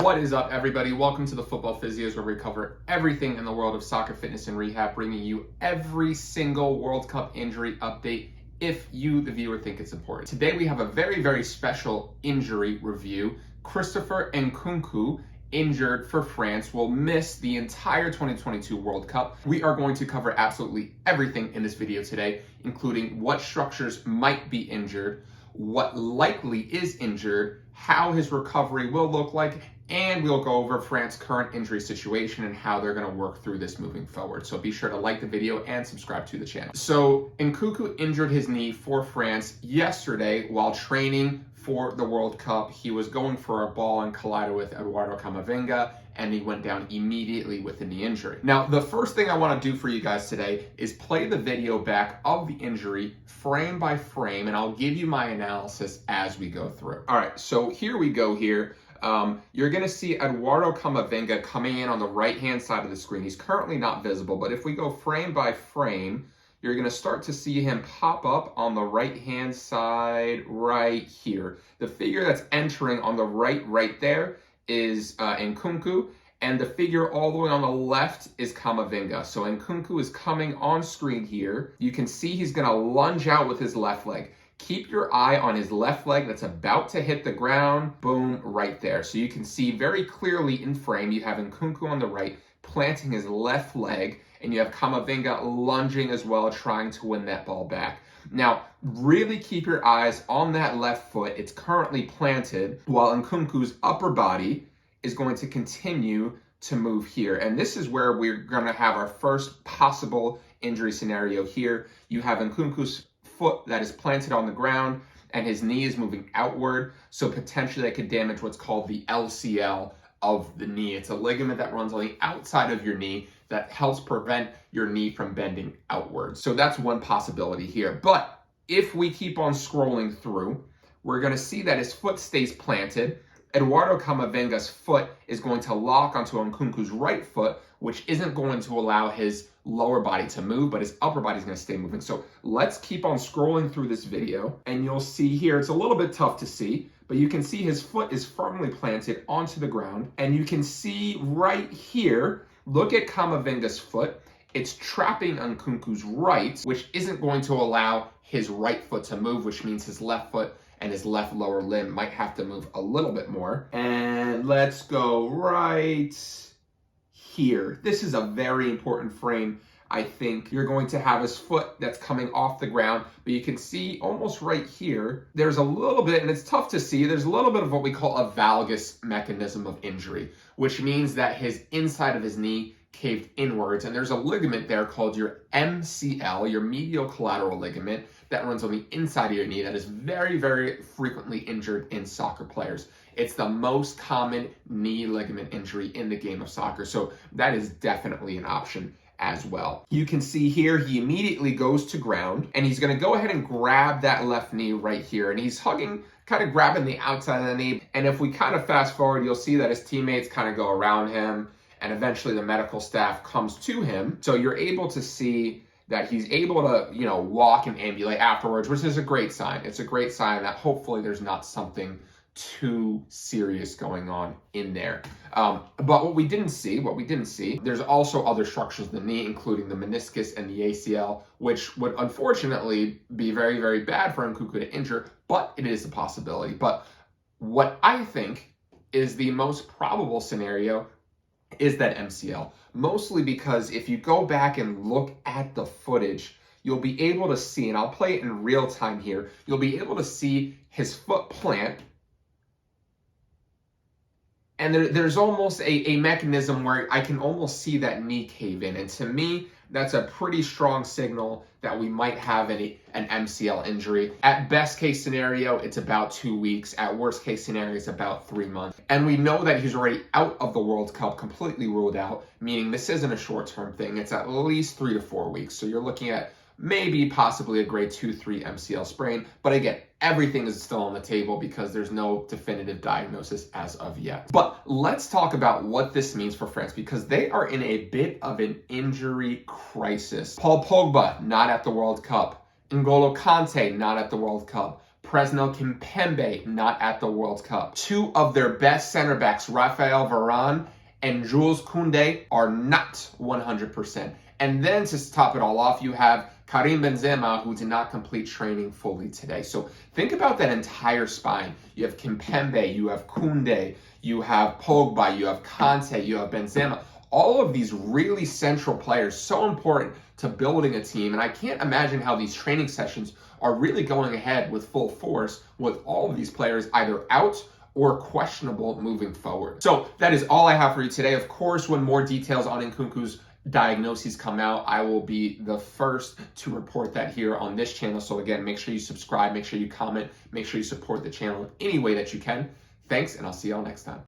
What is up, everybody? Welcome to the Football Physios, where we cover everything in the world of soccer, fitness, and rehab, bringing you every single World Cup injury update if you, the viewer, think it's important. Today, we have a very, very special injury review. Christopher Nkunku, injured for France, will miss the entire 2022 World Cup. We are going to cover absolutely everything in this video today, including what structures might be injured, what likely is injured, how his recovery will look like, and we'll go over France's current injury situation and how they're going to work through this moving forward. So be sure to like the video and subscribe to the channel. So Nkunku injured his knee for France yesterday while training for the World Cup. He was going for a ball and collided with Eduardo Camavinga, and he went down immediately with a knee injury. Now, the first thing I want to do for you guys today is play the video back of the injury frame by frame, and I'll give you my analysis as we go through. All right, so here we go here. You're going to see Eduardo Camavinga coming in on the right-hand side of the screen. He's currently not visible, but if we go frame by frame, you're going to start to see him pop up on the right-hand side right here. The figure that's entering on the right there is Nkunku, and the figure all the way on the left is Camavinga. So Nkunku is coming on screen here. You can see he's going to lunge out with his left leg. Keep your eye on his left leg that's about to hit the ground. Boom, right there. So you can see very clearly in frame, you have Nkunku on the right, planting his left leg, and you have Camavinga lunging as well, trying to win that ball back. Now, really keep your eyes on that left foot. It's currently planted, while Nkunku's upper body is going to continue to move here. And this is where we're going to have our first possible injury scenario here. You have Nkunku's foot that is planted on the ground, and his knee is moving outward, so potentially that could damage what's called the LCL of the knee. It's a ligament that runs on the outside of your knee that helps prevent your knee from bending outwards. So that's one possibility here. But if we keep on scrolling through, we're going to see that his foot stays planted. Eduardo Camavinga's foot is going to lock onto Nkunku's right foot, which isn't going to allow his lower body to move, but his upper body is going to stay moving. So let's keep on scrolling through this video, and you'll see here, it's a little bit tough to see, but you can see his foot is firmly planted onto the ground, and you can see right here, look at Camavinga's foot. It's trapping Nkunku's right, which isn't going to allow his right foot to move, which means his left foot and his left lower limb might have to move a little bit more. And let's go right here. This is a very important frame. I think you're going to have his foot that's coming off the ground, but you can see almost right here, there's a little bit, and it's tough to see, there's a little bit of what we call a valgus mechanism of injury, which means that his inside of his knee caved inwards, and there's a ligament there called your MCL, your medial collateral ligament, that runs on the inside of your knee that is very, very frequently injured in soccer players. It's the most common knee ligament injury in the game of soccer, so that is definitely an option as well. You can see here he immediately goes to ground, and he's going to go ahead and grab that left knee right here, and he's hugging, kind of grabbing the outside of the knee. And if we kind of fast forward, you'll see that his teammates kind of go around him, and eventually the medical staff comes to him. So you're able to see that he's able to, walk and ambulate afterwards, which is a great sign. It's a great sign that hopefully there's not something too serious going on in there. But what we didn't see, there's also other structures in the knee, including the meniscus and the ACL, which would unfortunately be very, very bad for Nkunku to injure, but it is a possibility. But what I think is the most probable scenario is that MCL, mostly because if you go back and look at the footage, you'll be able to see, and I'll play it in real time here, you'll be able to see his foot plant, and there's almost a mechanism where I can almost see that knee cave in. And to me, that's a pretty strong signal that we might have an MCL injury. At best case scenario, it's about 2 weeks. At worst case scenario, it's about 3 months. And we know that he's already out of the World Cup, completely ruled out, meaning this isn't a short-term thing. It's at least 3 to 4 weeks. So you're looking at maybe possibly a grade 2-3 MCL sprain. But again, everything is still on the table because there's no definitive diagnosis as of yet. But let's talk about what this means for France, because they are in a bit of an injury crisis. Paul Pogba, not at the World Cup. N'Golo Kante, not at the World Cup. Presnel Kimpembe not at the World Cup. Two of their best center backs, Raphael Varane and Jules Koundé, are not 100%. And then to top it all off, you have Karim Benzema, who did not complete training fully today. So think about that entire spine. You have Kimpembe, you have Koundé, you have Pogba, you have Kante, you have Benzema. All of these really central players, so important to building a team. And I can't imagine how these training sessions are really going ahead with full force with all of these players either out or questionable moving forward. So that is all I have for you today. Of course, when more details on Nkunku's diagnoses come out, I will be the first to report that here on this channel. So again, make sure you subscribe, make sure you comment, make sure you support the channel in any way that you can. Thanks, and I'll see y'all next time.